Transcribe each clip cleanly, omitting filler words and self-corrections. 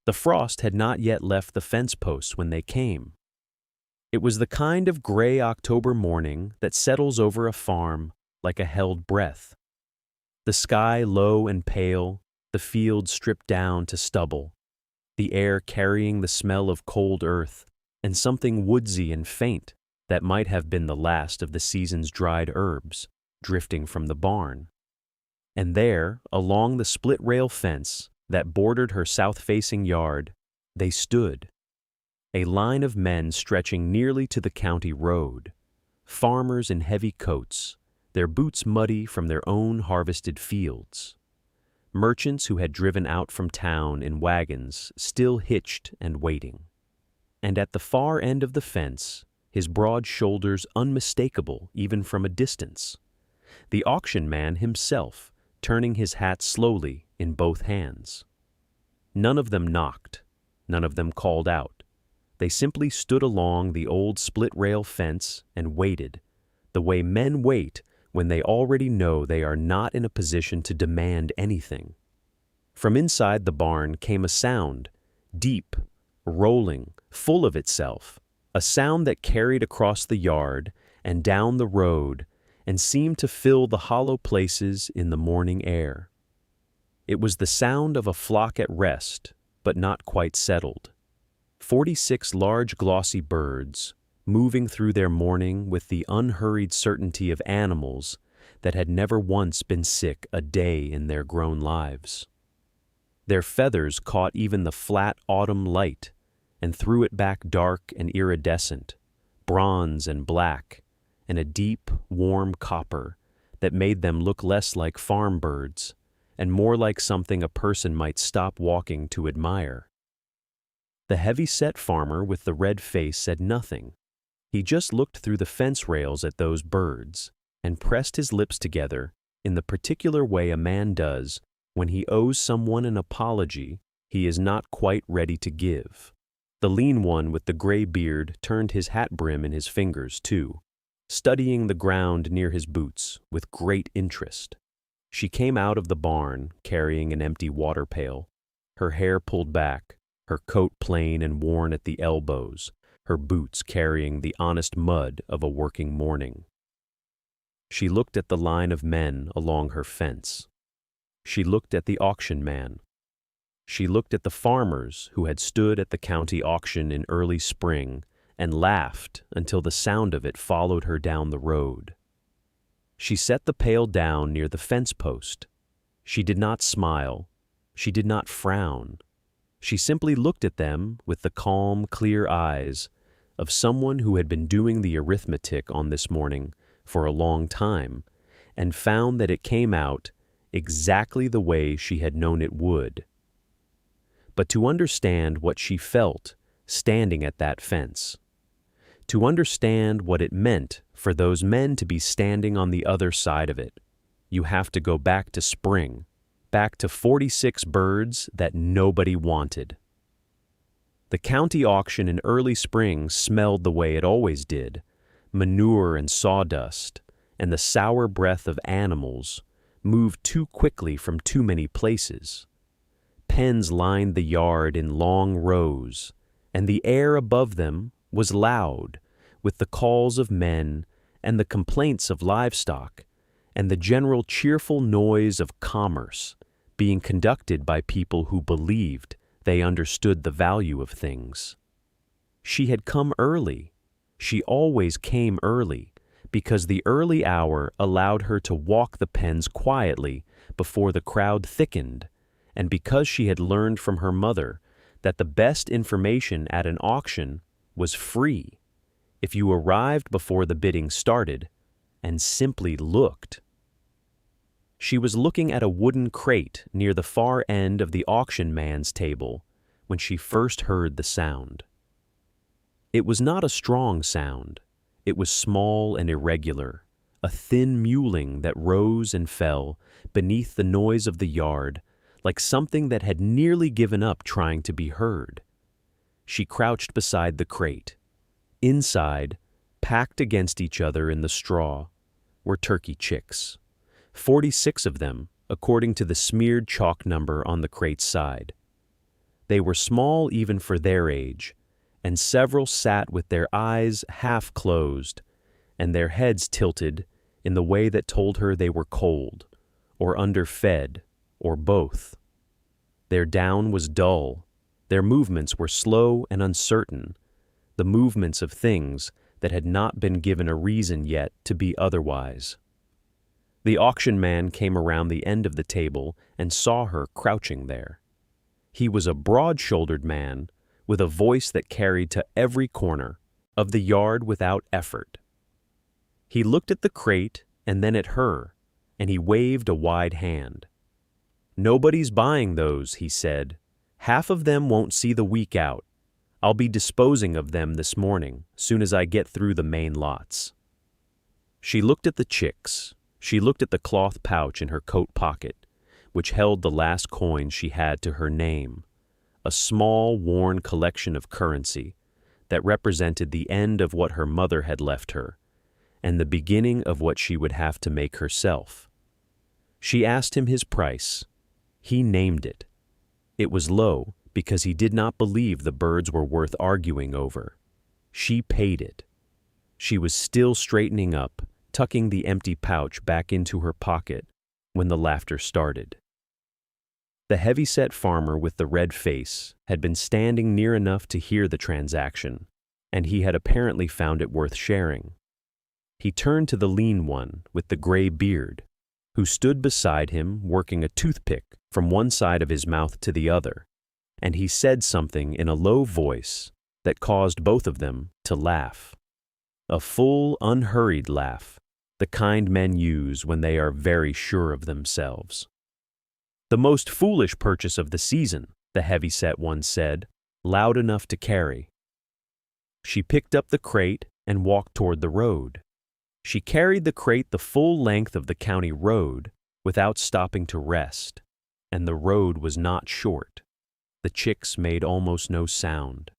The frost had not yet left the fence posts when they came. It was the kind of gray October morning that settles over a farm like a held breath. The sky low and pale, the fields stripped down to stubble, the air carrying the smell of cold earth and something woodsy and faint that might have been the last of the season's dried herbs drifting from the barn. And there, along the split-rail fence that bordered her south-facing yard, they stood, a line of men stretching nearly to the county road, farmers in heavy coats, their boots muddy from their own harvested fields, merchants who had driven out from town in wagons still hitched and waiting. And at the far end of the fence, his broad shoulders unmistakable even from a distance, the auction man himself, turning his hat slowly in both hands. None of them knocked, none of them called out. They simply stood along the old split-rail fence and waited, the way men wait when they already know they are not in a position to demand anything. From inside the barn came a sound, deep, rolling, full of itself, a sound that carried across the yard and down the road and seemed to fill the hollow places in the morning air. It was the sound of a flock at rest, but not quite settled. 46 large glossy birds, moving through their morning with the unhurried certainty of animals that had never once been sick a day in their grown lives. Their feathers caught even the flat autumn light and threw it back dark and iridescent, bronze and black, and a deep, warm copper that made them look less like farm birds and more like something a person might stop walking to admire. The heavy-set farmer with the red face said nothing. He just looked through the fence rails at those birds and pressed his lips together in the particular way a man does when he owes someone an apology he is not quite ready to give. The lean one with the gray beard turned his hat brim in his fingers, too, studying the ground near his boots with great interest. She came out of the barn carrying an empty water pail, her hair pulled back, her coat plain and worn at the elbows, her boots carrying the honest mud of a working morning. She looked at the line of men along her fence. She looked at the auction man. She looked at the farmers who had stood at the county auction in early spring and laughed until the sound of it followed her down the road. She set the pail down near the fence post. She did not smile. She did not frown. She simply looked at them with the calm, clear eyes of someone who had been doing the arithmetic on this morning for a long time and found that it came out exactly the way she had known it would. But to understand what she felt standing at that fence, to understand what it meant for those men to be standing on the other side of it, you have to go back to spring, back to 46 birds that nobody wanted. The county auction in early spring smelled the way it always did, manure and sawdust, and the sour breath of animals moved too quickly from too many places. Pens lined the yard in long rows, and the air above them was loud with the calls of men and the complaints of livestock and the general cheerful noise of commerce being conducted by people who believed they understood the value of things. She had come early. She always came early because the early hour allowed her to walk the pens quietly before the crowd thickened, and because she had learned from her mother that the best information at an auction was free if you arrived before the bidding started and simply looked. She was looking at a wooden crate near the far end of the auction man's table when she first heard the sound. It was not a strong sound. It was small and irregular, a thin mewling that rose and fell beneath the noise of the yard like something that had nearly given up trying to be heard. She crouched beside the crate. Inside, packed against each other in the straw, were turkey chicks, 46 of them, according to the smeared chalk number on the crate's side. They were small even for their age, and several sat with their eyes half closed and their heads tilted in the way that told her they were cold, or underfed, or both. Their down was dull, their movements were slow and uncertain, the movements of things that had not been given a reason yet to be otherwise. The auction man came around the end of the table and saw her crouching there. He was a broad-shouldered man with a voice that carried to every corner of the yard without effort. He looked at the crate and then at her, and he waved a wide hand. "Nobody's buying those," he said. "Half of them won't see the week out. I'll be disposing of them this morning, soon as I get through the main lots." She looked at the chicks. She looked at the cloth pouch in her coat pocket, which held the last coin she had to her name, a small, worn collection of currency that represented the end of what her mother had left her, and the beginning of what she would have to make herself. She asked him his price. He named it. It was low because he did not believe the birds were worth arguing over. She paid it. She was still straightening up, tucking the empty pouch back into her pocket, when the laughter started. The heavy-set farmer with the red face had been standing near enough to hear the transaction, and he had apparently found it worth sharing. He turned to the lean one with the gray beard, who stood beside him working a toothpick from one side of his mouth to the other, and he said something in a low voice that caused both of them to laugh. A full, unhurried laugh, the kind men use when they are very sure of themselves. "The most foolish purchase of the season," the heavy-set one said, loud enough to carry. She picked up the crate and walked toward the road. She carried the crate the full length of the county road without stopping to rest, and the road was not short. The chicks made almost no sound.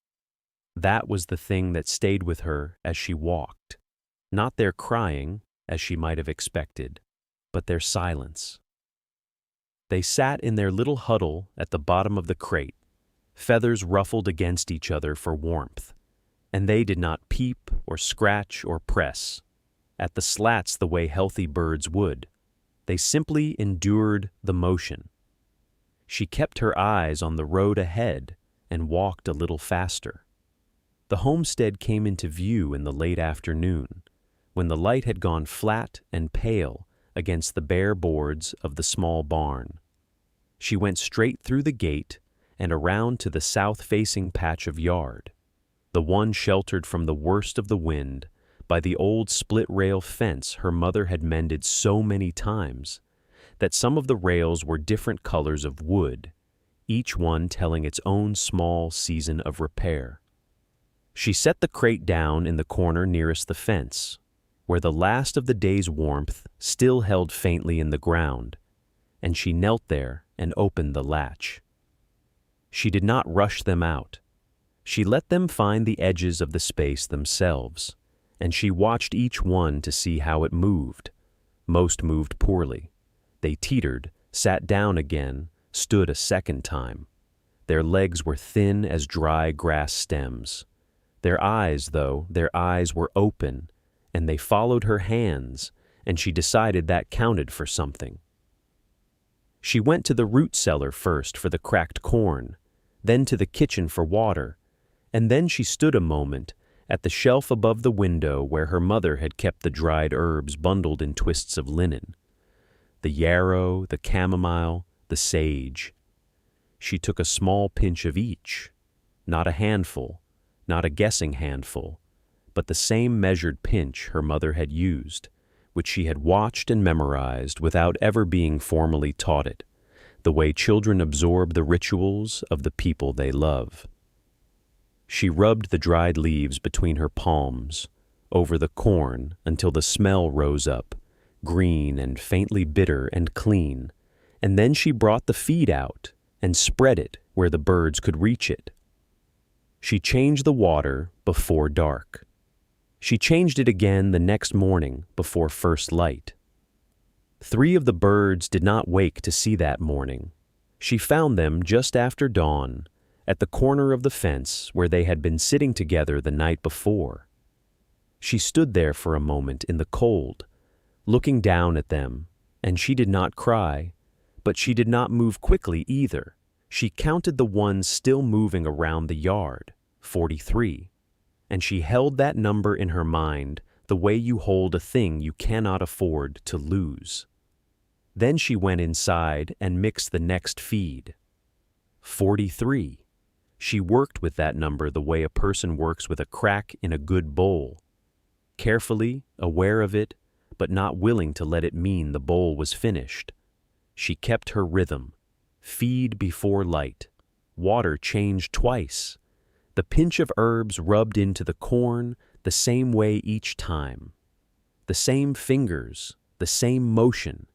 That was the thing that stayed with her as she walked, not their crying, as she might have expected, but their silence. They sat in their little huddle at the bottom of the crate, feathers ruffled against each other for warmth, and they did not peep or scratch or press at the slats the way healthy birds would. They simply endured the motion. She kept her eyes on the road ahead and walked a little faster. The homestead came into view in the late afternoon, when the light had gone flat and pale against the bare boards of the small barn. She went straight through the gate and around to the south-facing patch of yard, the one sheltered from the worst of the wind by the old split-rail fence her mother had mended so many times that some of the rails were different colors of wood, each one telling its own small season of repair. She set the crate down in the corner nearest the fence, where the last of the day's warmth still held faintly in the ground, and she knelt there and opened the latch. She did not rush them out. She let them find the edges of the space themselves, and she watched each one to see how it moved. Most moved poorly. They teetered, sat down again, stood a second time. Their legs were thin as dry grass stems. Their eyes were open, and they followed her hands, and she decided that counted for something. She went to the root cellar first for the cracked corn, then to the kitchen for water, and then she stood a moment at the shelf above the window where her mother had kept the dried herbs bundled in twists of linen. The yarrow, the chamomile, the sage. She took a small pinch of each, not a handful, not a guessing handful, but the same measured pinch her mother had used, which she had watched and memorized without ever being formally taught it, the way children absorb the rituals of the people they love. She rubbed the dried leaves between her palms, over the corn until the smell rose up, green and faintly bitter and clean, and then she brought the feed out and spread it where the birds could reach it. She changed the water before dark. She changed it again the next morning before first light. 3 of the birds did not wake to see that morning. She found them just after dawn, at the corner of the fence where they had been sitting together the night before. She stood there for a moment in the cold, looking down at them, and she did not cry, but she did not move quickly either. She counted the ones still moving around the yard, 43, and she held that number in her mind the way you hold a thing you cannot afford to lose. Then she went inside and mixed the next feed. 43. She worked with that number the way a person works with a crack in a good bowl. Carefully, aware of it, but not willing to let it mean the bowl was finished. She kept her rhythm. Feed before light. Water changed twice. The pinch of herbs rubbed into the corn the same way each time. The same fingers, the same motion.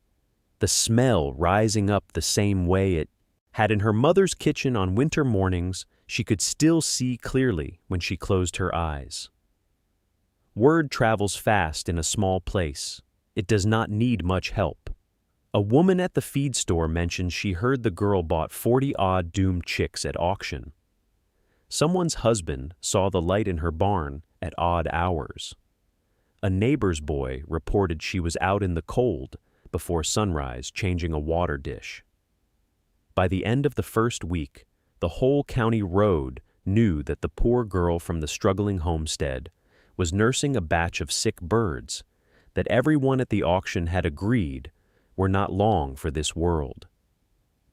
The smell rising up the same way it had in her mother's kitchen on winter mornings. She could still see clearly when she closed her eyes. Word travels fast in a small place. It does not need much help. A woman at the feed store mentioned she heard the girl bought 40-odd doomed chicks at auction. Someone's husband saw the light in her barn at odd hours. A neighbor's boy reported she was out in the cold before sunrise changing a water dish. By the end of the first week, the whole county road knew that the poor girl from the struggling homestead was nursing a batch of sick birds that everyone at the auction had agreed were not long for this world.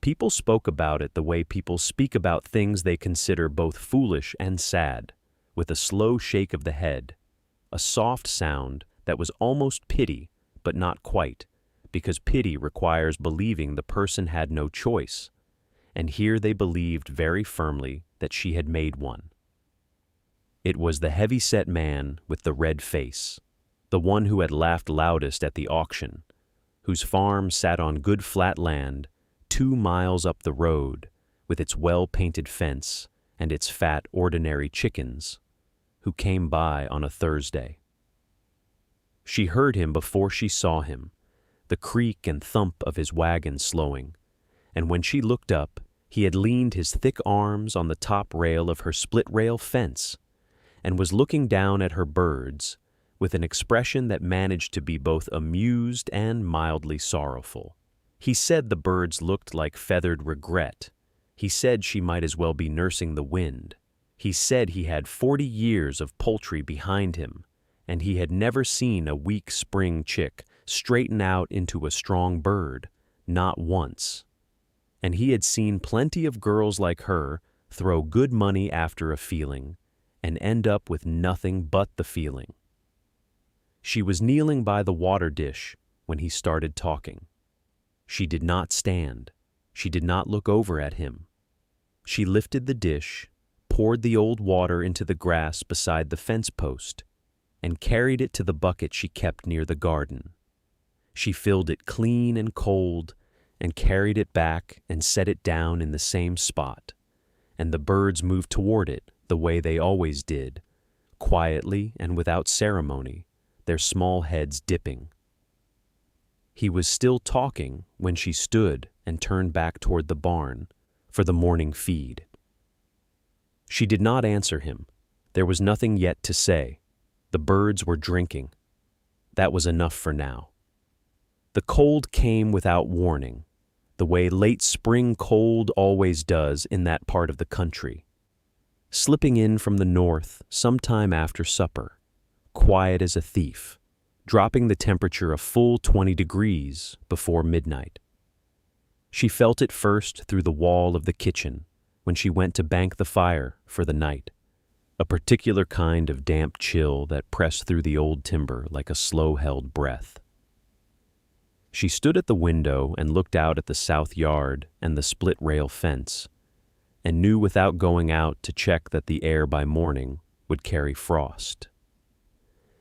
People spoke about it the way people speak about things they consider both foolish and sad, with a slow shake of the head, a soft sound that was almost pity, but not quite, because pity requires believing the person had no choice, and here they believed very firmly that she had made one. It was the heavy-set man with the red face, the one who had laughed loudest at the auction, whose farm sat on good flat land 2 miles up the road, with its well-painted fence and its fat, ordinary chickens, who came by on a Thursday. She heard him before she saw him, the creak and thump of his wagon slowing, and when she looked up, he had leaned his thick arms on the top rail of her split-rail fence and was looking down at her birds with an expression that managed to be both amused and mildly sorrowful. He said the birds looked like feathered regret. He said she might as well be nursing the wind. He said he had 40 years of poultry behind him, and he had never seen a weak spring chick straighten out into a strong bird, not once. And he had seen plenty of girls like her throw good money after a feeling and end up with nothing but the feeling. She was kneeling by the water dish when he started talking. She did not stand. She did not look over at him. She lifted the dish, poured the old water into the grass beside the fence post, and carried it to the bucket she kept near the garden. She filled it clean and cold and carried it back and set it down in the same spot, and the birds moved toward it the way they always did, quietly and without ceremony, their small heads dipping. He was still talking when she stood and turned back toward the barn for the morning feed. She did not answer him. There was nothing yet to say. The birds were drinking. That was enough for now. The cold came without warning, the way late spring cold always does in that part of the country, slipping in from the north sometime after supper, quiet as a thief, dropping the temperature a full 20 degrees before midnight. She felt it first through the wall of the kitchen when she went to bank the fire for the night, a particular kind of damp chill that pressed through the old timber like a slow-held breath. She stood at the window and looked out at the south yard and the split-rail fence, and knew without going out to check that the air by morning would carry frost.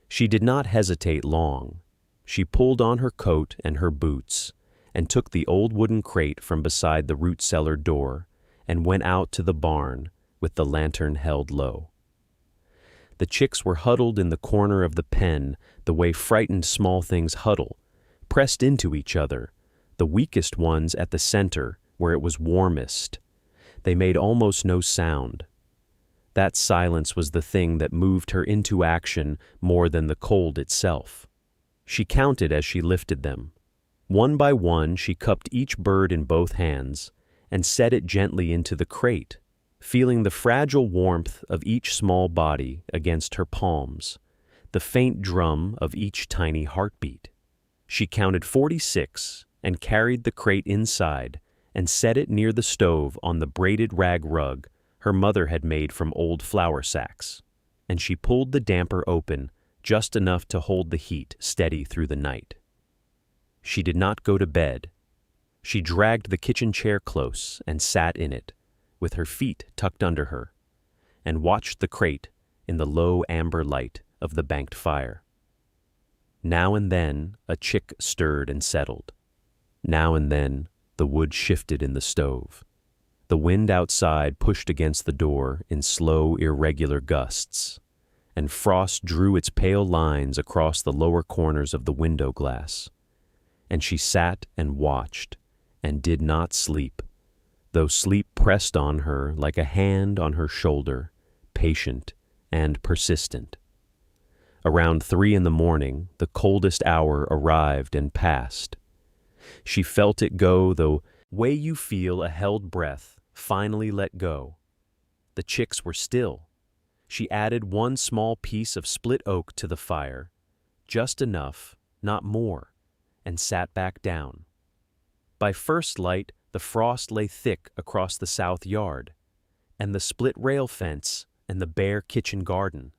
She did not hesitate long. She pulled on her coat and her boots and took the old wooden crate from beside the root cellar door and went out to the barn with the lantern held low. The chicks were huddled in the corner of the pen the way frightened small things huddle, pressed into each other, the weakest ones at the center where it was warmest. They made almost no sound. That silence was the thing that moved her into action more than the cold itself. She counted as she lifted them. One by one, she cupped each bird in both hands and set it gently into the crate, feeling the fragile warmth of each small body against her palms, the faint drum of each tiny heartbeat. She counted 46 and carried the crate inside and set it near the stove on the braided rag rug her mother had made from old flour sacks, and she pulled the damper open just enough to hold the heat steady through the night. She did not go to bed. She dragged the kitchen chair close and sat in it, with her feet tucked under her, and watched the crate in the low amber light of the banked fire. Now and then a chick stirred and settled. Now and then the wood shifted in the stove. The wind outside pushed against the door in slow, irregular gusts, and frost drew its pale lines across the lower corners of the window glass. And she sat and watched, and did not sleep, though sleep pressed on her like a hand on her shoulder, patient and persistent. Around 3 a.m, the coldest hour arrived and passed. She felt it go the way you feel a held breath finally let go. The chicks were still. She added one small piece of split oak to the fire, just enough, not more, and sat back down. By first light, the frost lay thick across the south yard, and the split rail fence and the bare kitchen garden.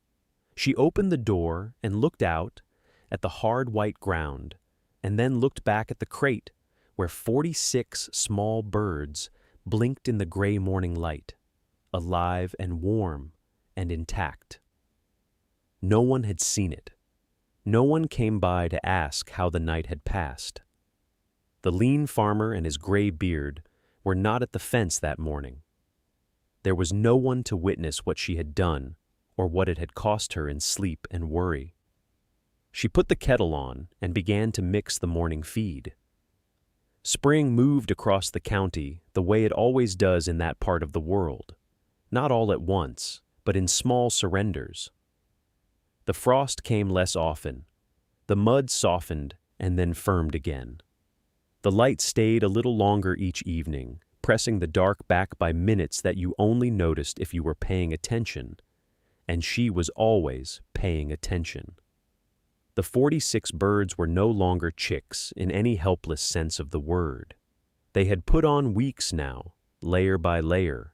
She opened the door and looked out at the hard white ground, and then looked back at the crate where 46 small birds blinked in the gray morning light, alive and warm and intact. No one had seen it. No one came by to ask how the night had passed. The lean farmer and his gray beard were not at the fence that morning. There was no one to witness what she had done or what it had cost her in sleep and worry. She put the kettle on and began to mix the morning feed. Spring moved across the county the way it always does in that part of the world, not all at once, but in small surrenders. The frost came less often. The mud softened and then firmed again. The light stayed a little longer each evening, pressing the dark back by minutes that you only noticed if you were paying attention, and she was always paying attention. The 46 birds were no longer chicks in any helpless sense of the word. They had put on weeks now, layer by layer,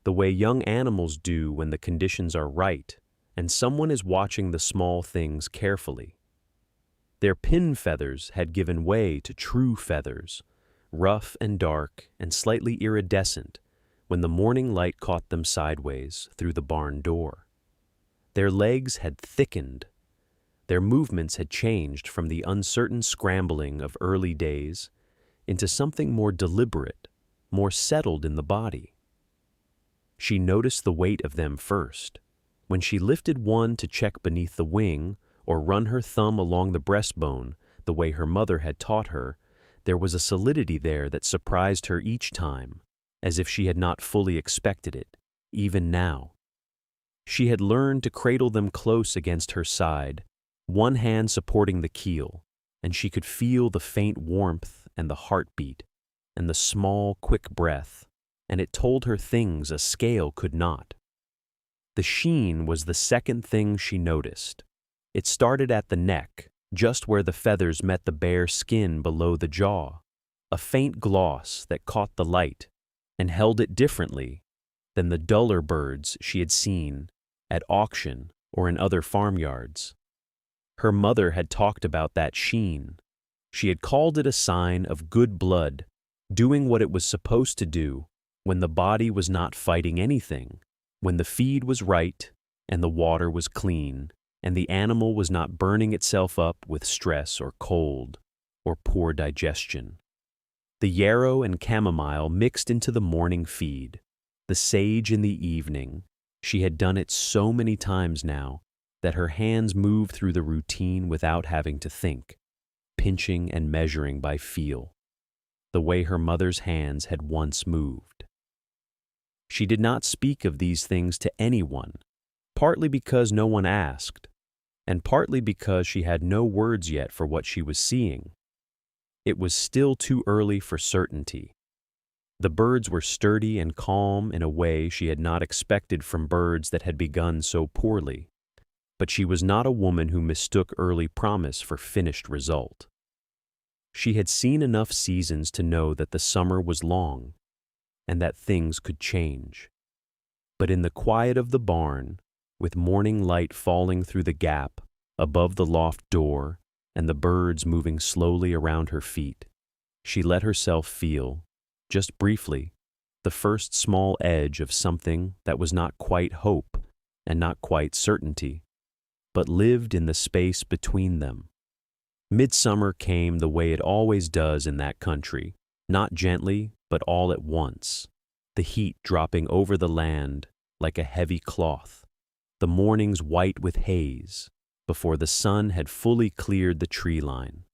the way young animals do when the conditions are right and someone is watching the small things carefully. Their pin feathers had given way to true feathers, rough and dark and slightly iridescent when the morning light caught them sideways through the barn door. Their legs had thickened. Their movements had changed from the uncertain scrambling of early days into something more deliberate, more settled in the body. She noticed the weight of them first. When she lifted one to check beneath the wing or run her thumb along the breastbone the way her mother had taught her, there was a solidity there that surprised her each time, as if she had not fully expected it, even now. She had learned to cradle them close against her side, one hand supporting the keel, and she could feel the faint warmth and the heartbeat and the small, quick breath, and it told her things a scale could not. The sheen was the second thing she noticed. It started at the neck, just where the feathers met the bare skin below the jaw, a faint gloss that caught the light and held it differently than the duller birds she had seen at auction or in other farmyards. Her mother had talked about that sheen. She had called it a sign of good blood, doing what it was supposed to do when the body was not fighting anything, when the feed was right and the water was clean, and the animal was not burning itself up with stress or cold or poor digestion. The yarrow and chamomile mixed into the morning feed, the sage in the evening. She had done it so many times now that her hands moved through the routine without having to think, pinching and measuring by feel, the way her mother's hands had once moved. She did not speak of these things to anyone, partly because no one asked, and partly because she had no words yet for what she was seeing. It was still too early for certainty. The birds were sturdy and calm in a way she had not expected from birds that had begun so poorly, but she was not a woman who mistook early promise for finished result. She had seen enough seasons to know that the summer was long and that things could change. But in the quiet of the barn, with morning light falling through the gap above the loft door and the birds moving slowly around her feet, she let herself feel, just briefly, the first small edge of something that was not quite hope and not quite certainty, but lived in the space between them. Midsummer came the way it always does in that country, not gently, but all at once, the heat dropping over the land like a heavy cloth, the mornings white with haze, before the sun had fully cleared the tree line.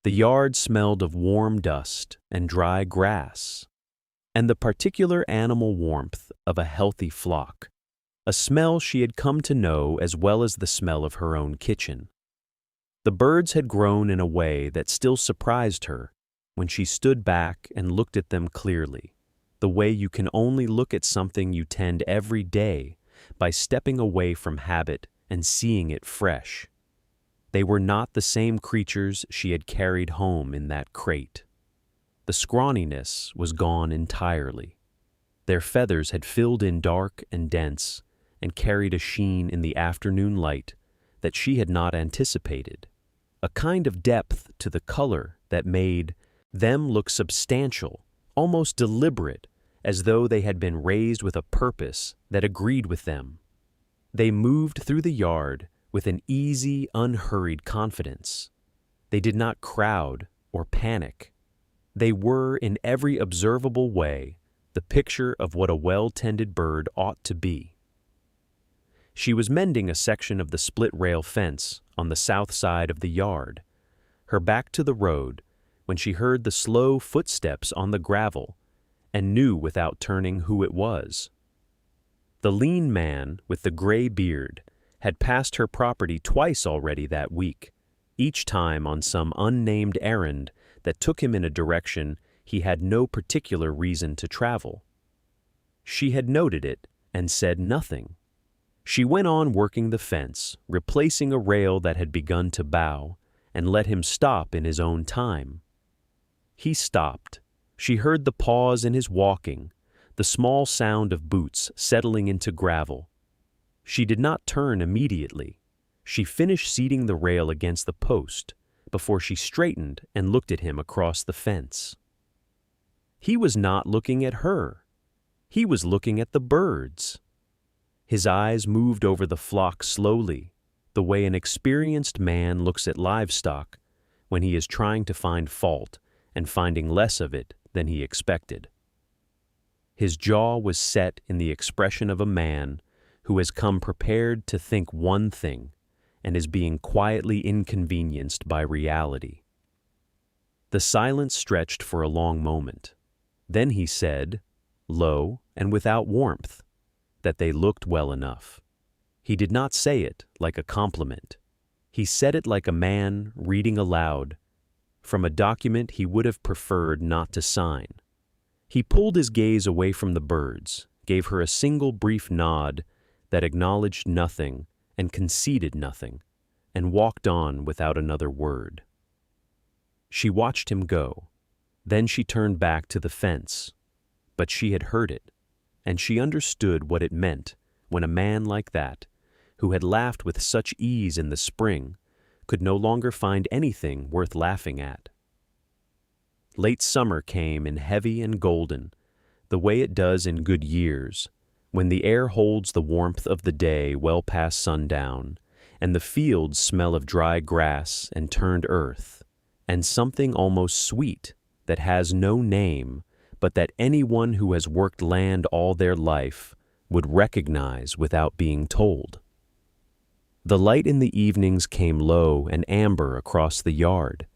The yard smelled of warm dust and dry grass, and the particular animal warmth of a healthy flock, a smell she had come to know as well as the smell of her own kitchen. The birds had grown in a way that still surprised her when she stood back and looked at them clearly, the way you can only look at something you tend every day by stepping away from habit and seeing it fresh. They were not the same creatures she had carried home in that crate. The scrawniness was gone entirely. Their feathers had filled in dark and dense and carried a sheen in the afternoon light that she had not anticipated, a kind of depth to the color that made them look substantial, almost deliberate, as though they had been raised with a purpose that agreed with them. They moved through the yard with an easy, unhurried confidence. They did not crowd or panic. They were, in every observable way, the picture of what a well-tended bird ought to be. She was mending a section of the split-rail fence on the south side of the yard, her back to the road, when she heard the slow footsteps on the gravel and knew without turning who it was. The lean man with the gray beard had passed her property twice already that week, each time on some unnamed errand that took him in a direction he had no particular reason to travel. She had noted it and said nothing. She went on working the fence, replacing a rail that had begun to bow, and let him stop in his own time. He stopped. She heard the pause in his walking, the small sound of boots settling into gravel. She did not turn immediately. She finished seating the rail against the post before she straightened and looked at him across the fence. He was not looking at her. He was looking at the birds. His eyes moved over the flock slowly, the way an experienced man looks at livestock when he is trying to find fault and finding less of it than he expected. His jaw was set in the expression of a man who has come prepared to think one thing and is being quietly inconvenienced by reality. The silence stretched for a long moment. Then he said, low and without warmth, that they looked well enough. He did not say it like a compliment. He said it like a man reading aloud from a document he would have preferred not to sign. He pulled his gaze away from the birds, gave her a single brief nod that acknowledged nothing and conceded nothing, and walked on without another word. She watched him go. Then she turned back to the fence. But she had heard it, and she understood what it meant when a man like that, who had laughed with such ease in the spring, could no longer find anything worth laughing at. Late summer came in heavy and golden, the way it does in good years, when the air holds the warmth of the day well past sundown, and the fields smell of dry grass and turned earth, and something almost sweet that has no name, but that anyone who has worked land all their life would recognize without being told. The light in the evenings came low and amber across the yard,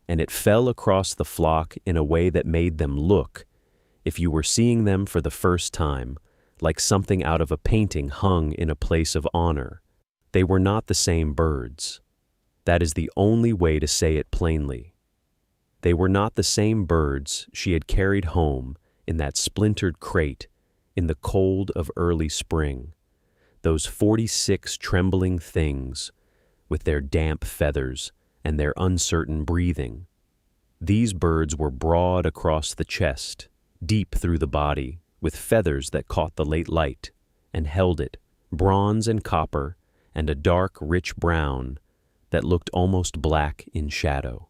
and it fell across the flock in a way that made them look, if you were seeing them for the first time, like something out of a painting hung in a place of honor. They were not the same birds. That is the only way to say it plainly. They were not the same birds she had carried home in that splintered crate in the cold of early spring. Those 46 trembling things, with their damp feathers and their uncertain breathing. These birds were broad across the chest, deep through the body, with feathers that caught the late light and held it, bronze and copper, and a dark, rich brown that looked almost black in shadow.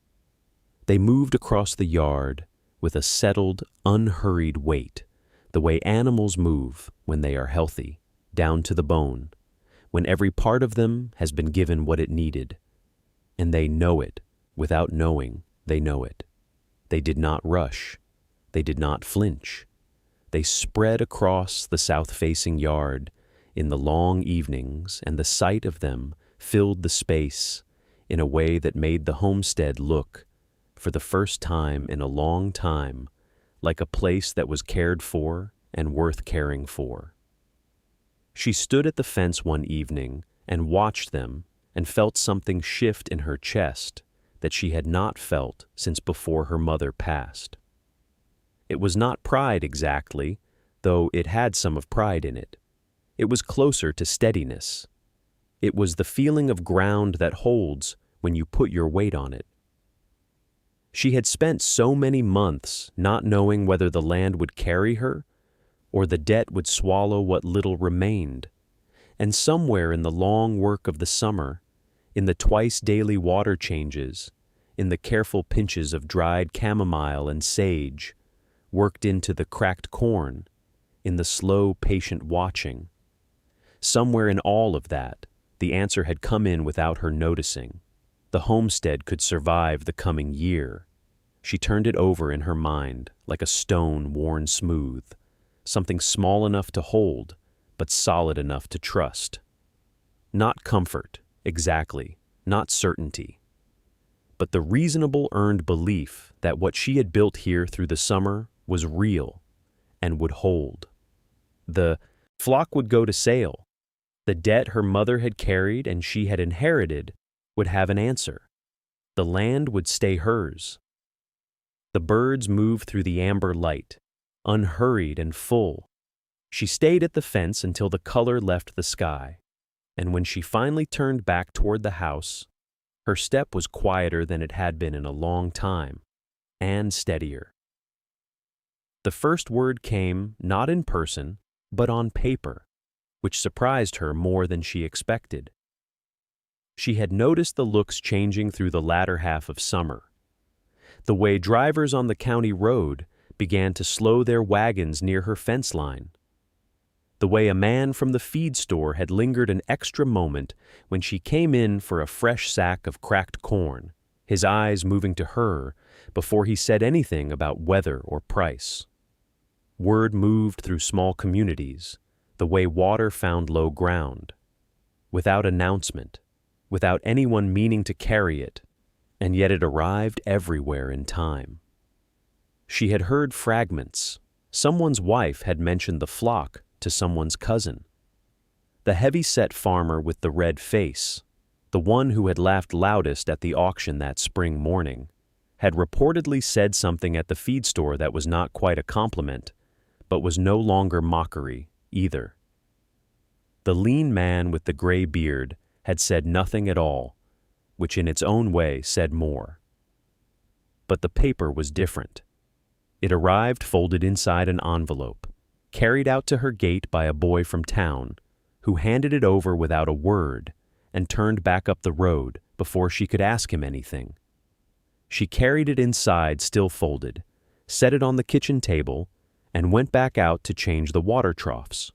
They moved across the yard with a settled, unhurried weight, the way animals move when they are healthy, down to the bone, when every part of them has been given what it needed. And they know it, without knowing they know it. They did not rush. They did not flinch. They spread across the south-facing yard in the long evenings, and the sight of them filled the space in a way that made the homestead look, for the first time in a long time, like a place that was cared for and worth caring for. She stood at the fence one evening and watched them and felt something shift in her chest that she had not felt since before her mother passed. It was not pride exactly, though it had some of pride in it. It was closer to steadiness. It was the feeling of ground that holds when you put your weight on it. She had spent so many months not knowing whether the land would carry her or the debt would swallow what little remained, and somewhere in the long work of the summer, in the twice-daily water changes, in the careful pinches of dried chamomile and sage, worked into the cracked corn, in the slow, patient watching, somewhere in all of that, the answer had come in without her noticing. The homestead could survive the coming year. She turned it over in her mind like a stone worn smooth, something small enough to hold, but solid enough to trust. Not comfort, exactly, not certainty, but the reasonable earned belief that what she had built here through the summer was real and would hold. The flock would go to sale. The debt her mother had carried and she had inherited would have an answer. The land would stay hers. The birds moved through the amber light, unhurried and full. She stayed at the fence until the color left the sky, and when she finally turned back toward the house, her step was quieter than it had been in a long time, and steadier. The first word came not in person, but on paper, which surprised her more than she expected. She had noticed the looks changing through the latter half of summer. The way drivers on the county road began to slow their wagons near her fence line. The way a man from the feed store had lingered an extra moment when she came in for a fresh sack of cracked corn, his eyes moving to her before he said anything about weather or price. Word moved through small communities, the way water found low ground, without announcement, without anyone meaning to carry it, and yet it arrived everywhere in time. She had heard fragments. Someone's wife had mentioned the flock to someone's cousin. The heavy-set farmer with the red face, the one who had laughed loudest at the auction that spring morning, had reportedly said something at the feed store that was not quite a compliment, but was no longer mockery either. The lean man with the gray beard had said nothing at all, which in its own way said more. But the paper was different. It arrived folded inside an envelope, carried out to her gate by a boy from town, who handed it over without a word and turned back up the road before she could ask him anything. She carried it inside still folded, set it on the kitchen table, and went back out to change the water troughs.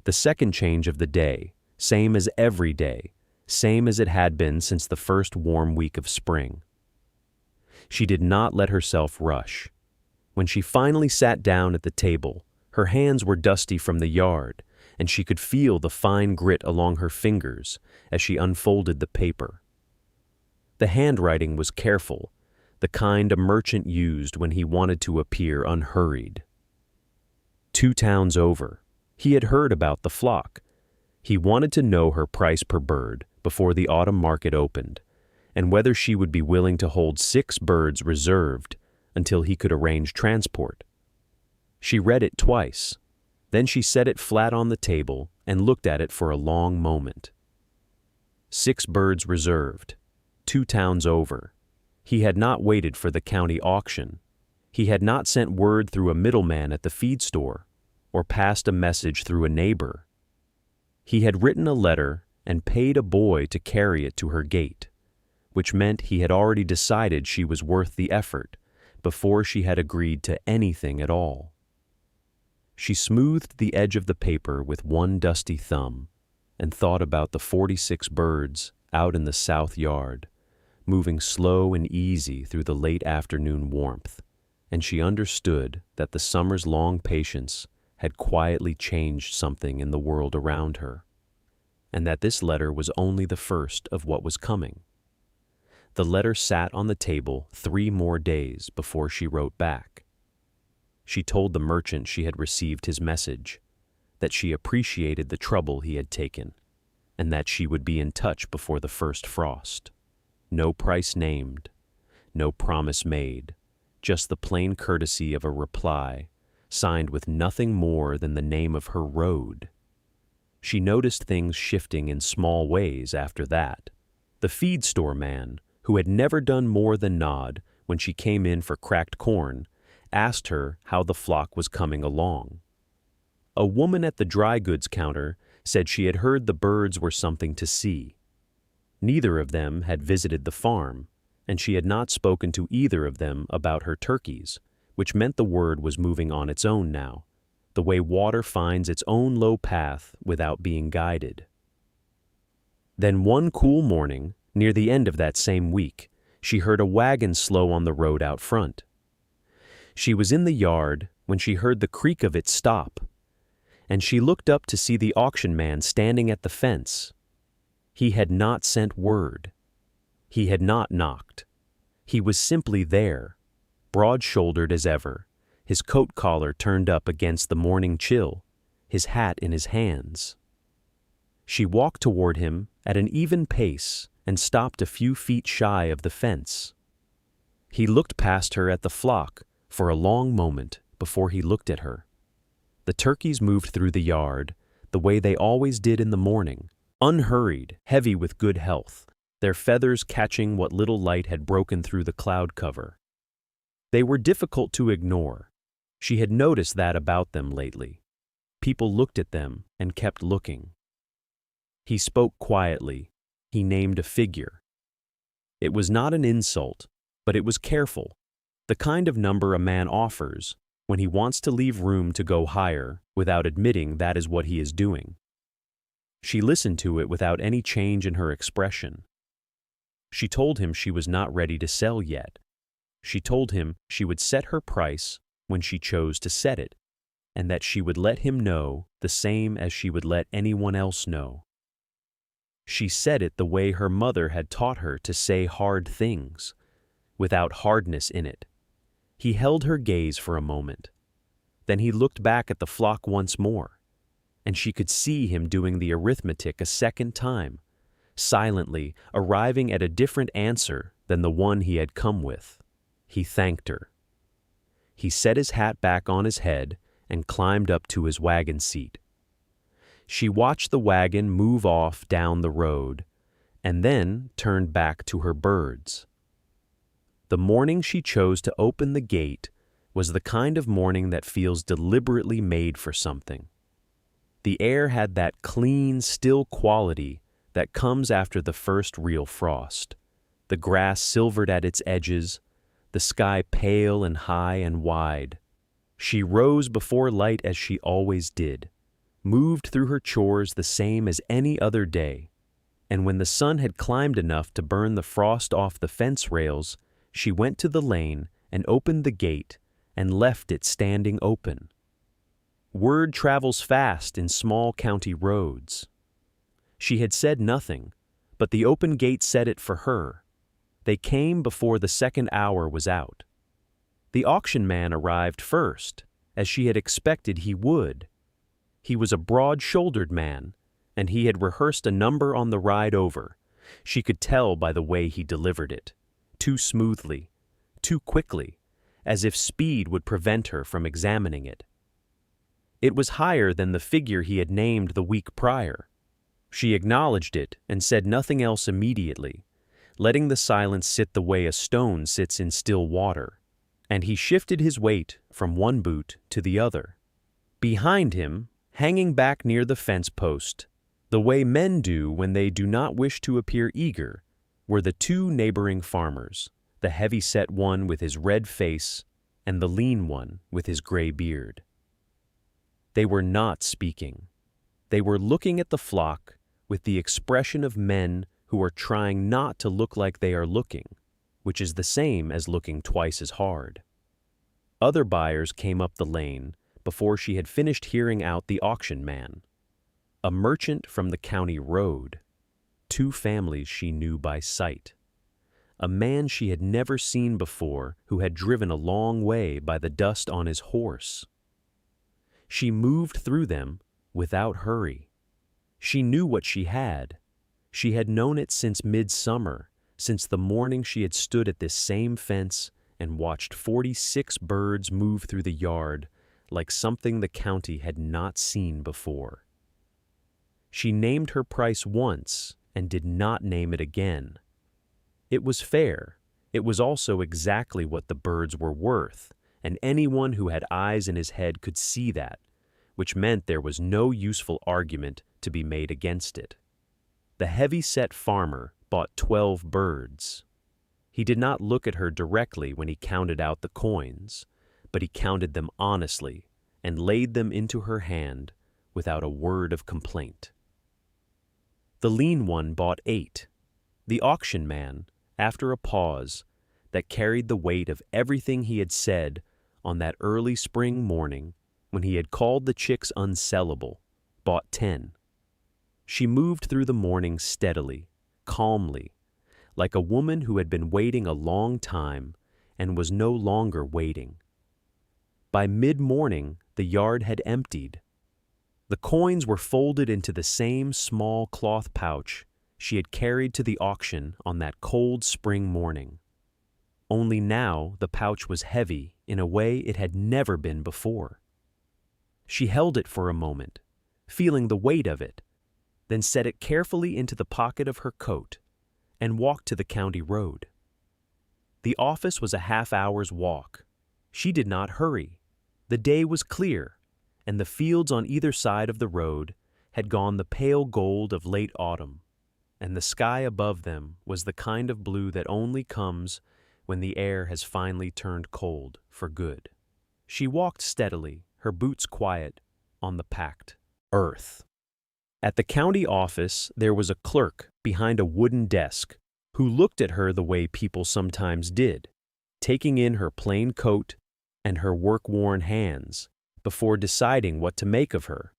The second change of the day, same as every day, same as it had been since the first warm week of spring. She did not let herself rush. When she finally sat down at the table, her hands were dusty from the yard, and she could feel the fine grit along her fingers as she unfolded the paper. The handwriting was careful, the kind a merchant used when he wanted to appear unhurried. 2 towns over. He had heard about the flock. He wanted to know her price per bird before the autumn market opened, and whether she would be willing to hold 6 birds reserved until he could arrange transport. She read it twice. Then she set it flat on the table and looked at it for a long moment. 6 birds reserved, 2 towns over. He had not waited for the county auction. He had not sent word through a middleman at the feed store or passed a message through a neighbor. He had written a letter and paid a boy to carry it to her gate, which meant he had already decided she was worth the effort before she had agreed to anything at all. She smoothed the edge of the paper with one dusty thumb and thought about the 46 birds out in the south yard, moving slow and easy through the late afternoon warmth, and she understood that the summer's long patience had quietly changed something in the world around her, and that this letter was only the first of what was coming. The letter sat on the table 3 more days before she wrote back. She told the merchant she had received his message, that she appreciated the trouble he had taken, and that she would be in touch before the first frost. No price named, no promise made, just the plain courtesy of a reply, signed with nothing more than the name of her road. She noticed things shifting in small ways after that. The feed store man, who had never done more than nod when she came in for cracked corn, asked her how the flock was coming along. A woman at the dry goods counter said she had heard the birds were something to see. Neither of them had visited the farm, and she had not spoken to either of them about her turkeys, which meant the word was moving on its own now, the way water finds its own low path without being guided. Then one cool morning, near the end of that same week, she heard a wagon slow on the road out front. She was in the yard when she heard the creak of it stop, and she looked up to see the auction man standing at the fence. He had not sent word. He had not knocked. He was simply there, broad-shouldered as ever, his coat collar turned up against the morning chill, his hat in his hands. She walked toward him at an even pace and stopped a few feet shy of the fence. He looked past her at the flock for a long moment before he looked at her. The turkeys moved through the yard the way they always did in the morning, unhurried, heavy with good health, their feathers catching what little light had broken through the cloud cover. They were difficult to ignore. She had noticed that about them lately. People looked at them and kept looking. He spoke quietly. He named a figure. It was not an insult, but it was careful, the kind of number a man offers when he wants to leave room to go higher without admitting that is what he is doing. She listened to it without any change in her expression. She told him she was not ready to sell yet. She told him she would set her price when she chose to set it, and that she would let him know the same as she would let anyone else know. She said it the way her mother had taught her to say hard things, without hardness in it. He held her gaze for a moment. Then he looked back at the flock once more, and she could see him doing the arithmetic a second time, silently arriving at a different answer than the one he had come with. He thanked her. He set his hat back on his head and climbed up to his wagon seat. She watched the wagon move off down the road, and then turned back to her birds. The morning she chose to open the gate was the kind of morning that feels deliberately made for something. The air had that clean, still quality that comes after the first real frost. The grass silvered at its edges, the sky pale and high and wide. She rose before light as she always did, moved through her chores the same as any other day, and when the sun had climbed enough to burn the frost off the fence rails, she went to the lane and opened the gate and left it standing open. Word travels fast in small county roads. She had said nothing, but the open gate said it for her. They came before the second hour was out. The auction man arrived first, as she had expected he would. He was a broad-shouldered man, and he had rehearsed a number on the ride over. She could tell by the way he delivered it, too smoothly, too quickly, as if speed would prevent her from examining it. It was higher than the figure he had named the week prior. She acknowledged it and said nothing else immediately, letting the silence sit the way a stone sits in still water, and he shifted his weight from one boot to the other. Behind him, hanging back near the fence post, the way men do when they do not wish to appear eager, were the two neighboring farmers, the heavy-set one with his red face and the lean one with his gray beard. They were not speaking. They were looking at the flock with the expression of men who are trying not to look like they are looking, which is the same as looking twice as hard. Other buyers came up the lane before she had finished hearing out the auction man. A merchant from the county road, two families she knew by sight, a man she had never seen before who had driven a long way by the dust on his horse. She moved through them without hurry. She knew what she had. She had known it since midsummer, since the morning she had stood at this same fence and watched 46 birds move through the yard like something the county had not seen before. She named her price once and did not name it again. It was fair. It was also exactly what the birds were worth, and anyone who had eyes in his head could see that, which meant there was no useful argument to be made against it. The heavy-set farmer bought 12 birds. He did not look at her directly when he counted out the coins, but he counted them honestly and laid them into her hand without a word of complaint. The lean one bought 8. The auction man, after a pause that carried the weight of everything he had said on that early spring morning when he had called the chicks unsellable, bought 10. She moved through the morning steadily, calmly, like a woman who had been waiting a long time and was no longer waiting. By mid-morning, the yard had emptied. The coins were folded into the same small cloth pouch she had carried to the auction on that cold spring morning. Only now the pouch was heavy in a way it had never been before. She held it for a moment, feeling the weight of it, then set it carefully into the pocket of her coat and walked to the county road. The office was a half-hour's walk. She did not hurry. The day was clear, and the fields on either side of the road had gone the pale gold of late autumn, and the sky above them was the kind of blue that only comes when the air has finally turned cold for good. She walked steadily, her boots quiet, on the packed earth. At the county office there was a clerk behind a wooden desk who looked at her the way people sometimes did, taking in her plain coat and her work-worn hands before deciding what to make of her.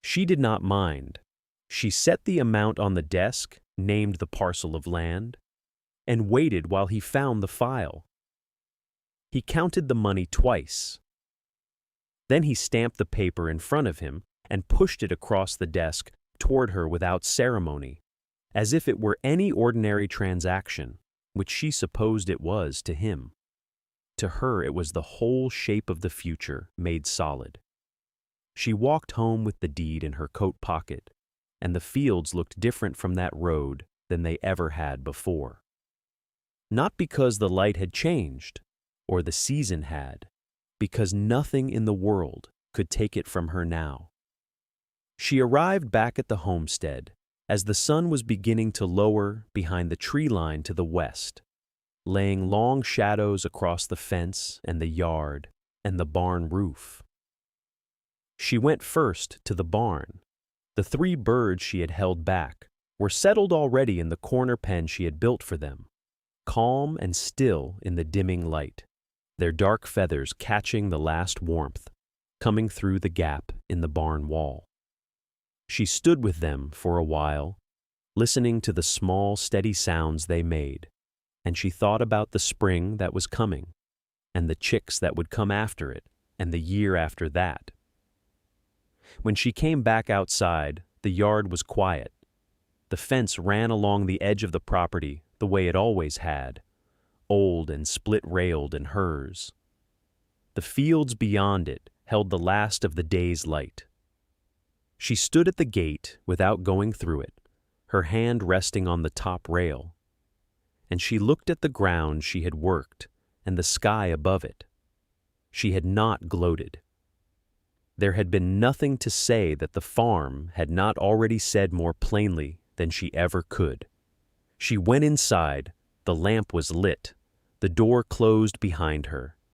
She did not mind. She set the amount on the desk, named the parcel of land, and waited while he found the file. He counted the money twice. Then he stamped the paper in front of him and pushed it across the desk toward her without ceremony, as if it were any ordinary transaction, which she supposed it was to him. To her it was the whole shape of the future made solid. She walked home with the deed in her coat pocket, and the fields looked different from that road than they ever had before. Not because the light had changed, or the season had, because nothing in the world could take it from her now. She arrived back at the homestead as the sun was beginning to lower behind the tree line to the west, laying long shadows across the fence and the yard and the barn roof. She went first to the barn. The 3 birds she had held back were settled already in the corner pen she had built for them, calm and still in the dimming light, their dark feathers catching the last warmth coming through the gap in the barn wall. She stood with them for a while, listening to the small, steady sounds they made, and she thought about the spring that was coming, and the chicks that would come after it, and the year after that. When she came back outside, the yard was quiet. The fence ran along the edge of the property the way it always had, old and split-railed and hers. The fields beyond it held the last of the day's light. She stood at the gate without going through it, her hand resting on the top rail, and she looked at the ground she had worked and the sky above it. She had not gloated. There had been nothing to say that the farm had not already said more plainly than she ever could. She went inside, the lamp was lit, the door closed behind her,